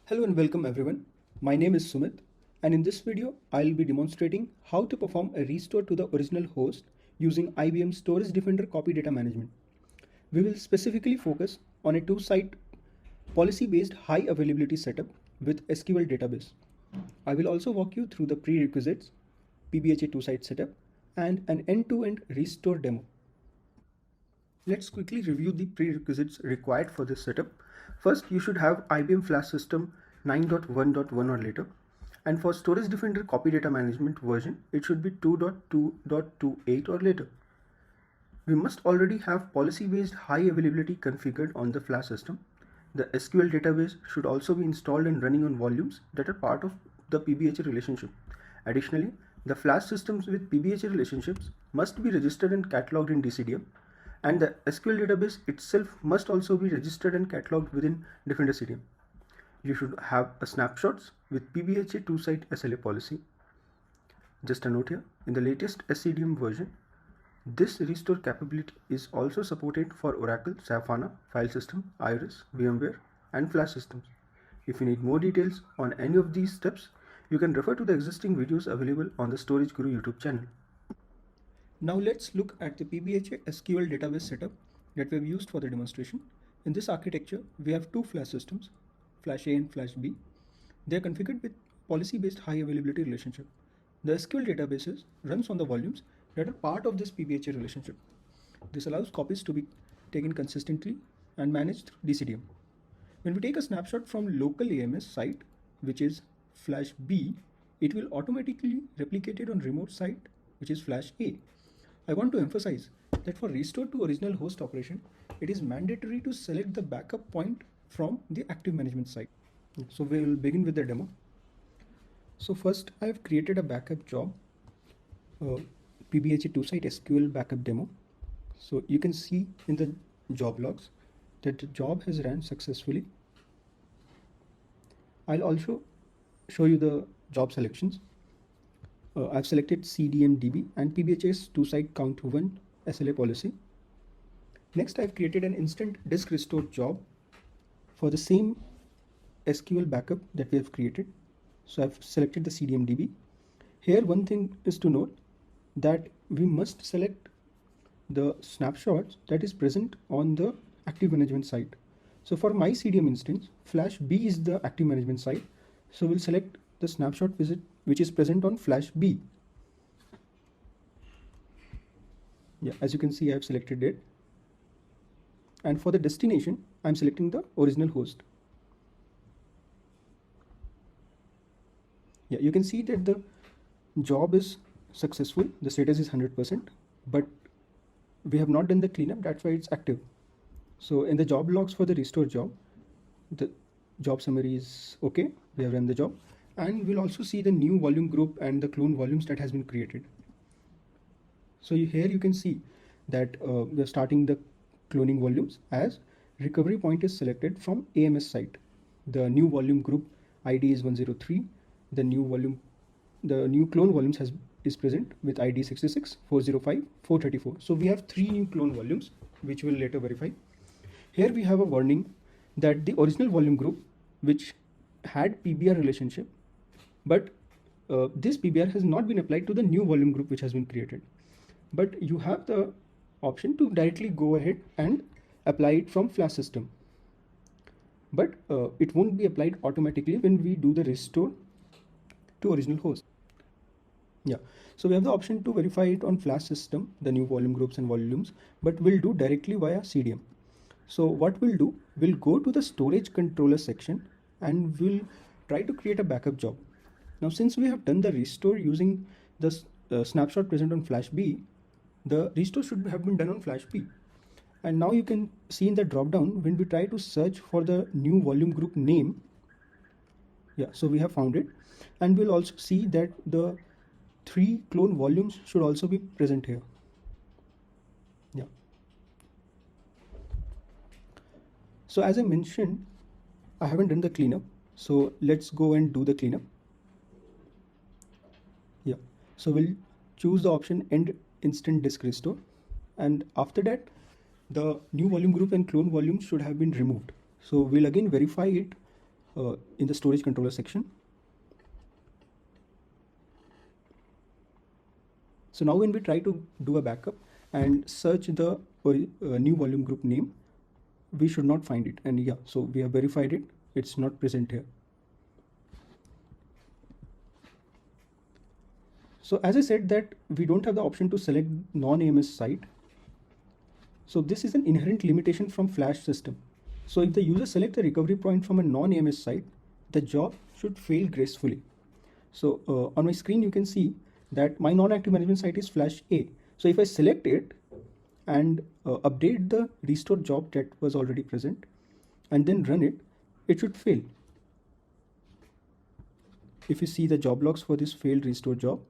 Hello and welcome everyone. My name is Sumit, and in this video I'll be demonstrating how to perform a restore to the original host using IBM Storage Defender copy data management. We will specifically focus on a two-site policy-based high availability setup with SQL database. I will also walk you through the prerequisites, PBHA two-site setup, and an end-to-end restore demo. Let's quickly review the prerequisites required for this setup. First, you should have IBM FlashSystem 9.1.1 or later. And for Storage Defender copy data management version, it should be 2.2.28 or later. We must already have policy-based high availability configured on the flash system. The SQL database should also be installed and running on volumes that are part of the PBHA relationship. Additionally, the flash systems with PBHA relationships must be registered and cataloged in DCDM. And the SQL database itself must also be registered and cataloged within Defender CDM. You should have a snapshots with PBHA two-site SLA policy. Just a note here, in the latest SCDM version, this restore capability is also supported for Oracle, SAP HANA, File System, Iris, VMware, and Flash systems. If you need more details on any of these steps, you can refer to the existing videos available on the Storage Guru YouTube channel. Now let's look at the PBHA SQL database setup that we have used for the demonstration. In this architecture, we have two flash systems, Flash A and Flash B. They are configured with policy-based high availability relationship. The SQL databases runs on the volumes that are part of this PBHA relationship. This allows copies to be taken consistently and managed through DCDM. When we take a snapshot from local AMS site, which is Flash B, it will automatically replicate it on remote site, which is Flash A. I want to emphasize that for restore to original host operation, it is mandatory to select the backup point from the active management site. So we will begin with the demo. So first I have created a backup job, PBHA two-site SQL backup demo. So you can see in the job logs that the job has ran successfully. I'll also show you the job selections. I've selected CDM DB and PBHA's two-site count 1 SLA policy. Next, I've created an instant disk restore job for the same SQL backup that we have created. So I've selected the CDM DB. Here, one thing is to note that we must select the snapshots that is present on the active management site. So for my CDM instance, Flash B is the active management site. So we'll select the snapshot which is present on Flash B. Yeah, as you can see, I have selected it. And for the destination, I'm selecting the original host. Yeah, you can see that the job is successful. The status is 100%, but we have not done the cleanup. That's why it's active. So in the job logs for the restore job, the job summary is okay. We have run the job. And we'll also see the new volume group and the clone volumes that has been created. So here you can see that we're starting the cloning volumes as recovery point is selected from AMS site. The new volume group ID is 103. The new clone volumes is present with ID 66, 405, 434. So we have 3 new clone volumes, which we'll later verify. Here we have a warning that the original volume group, which had PBR relationship, but this PBR has not been applied to the new volume group which has been created. But you have the option to directly go ahead and apply it from flash system. But it won't be applied automatically when we do the restore to original host. Yeah, so we have the option to verify it on flash system, the new volume groups and volumes, but we'll do directly via CDM. So what we'll do, we'll go to the storage controller section and we'll try to create a backup job. Now, since we have done the restore using the snapshot present on Flash B, the restore should have been done on Flash B. And now you can see in the drop down when we try to search for the new volume group name. Yeah, so we have found it. And we'll also see that the 3 clone volumes should also be present here. Yeah. So as I mentioned, I haven't done the cleanup. So let's go and do the cleanup. Yeah, so we'll choose the option end instant disk restore, and after that the new volume group and clone volume should have been removed. So we'll again verify it in the storage controller section. So now when we try to do a backup and search the new volume group name, we should not find it. And yeah, so we have verified it. It's not present here. So as I said that we don't have the option to select non-AMS site. So this is an inherent limitation from FlashSystem. So if the user selects a recovery point from a non-AMS site, the job should fail gracefully. So on my screen, you can see that my non-active management site is Flash A. So if I select it and update the restore job that was already present and then run it, it should fail. If you see the job logs for this failed restore job,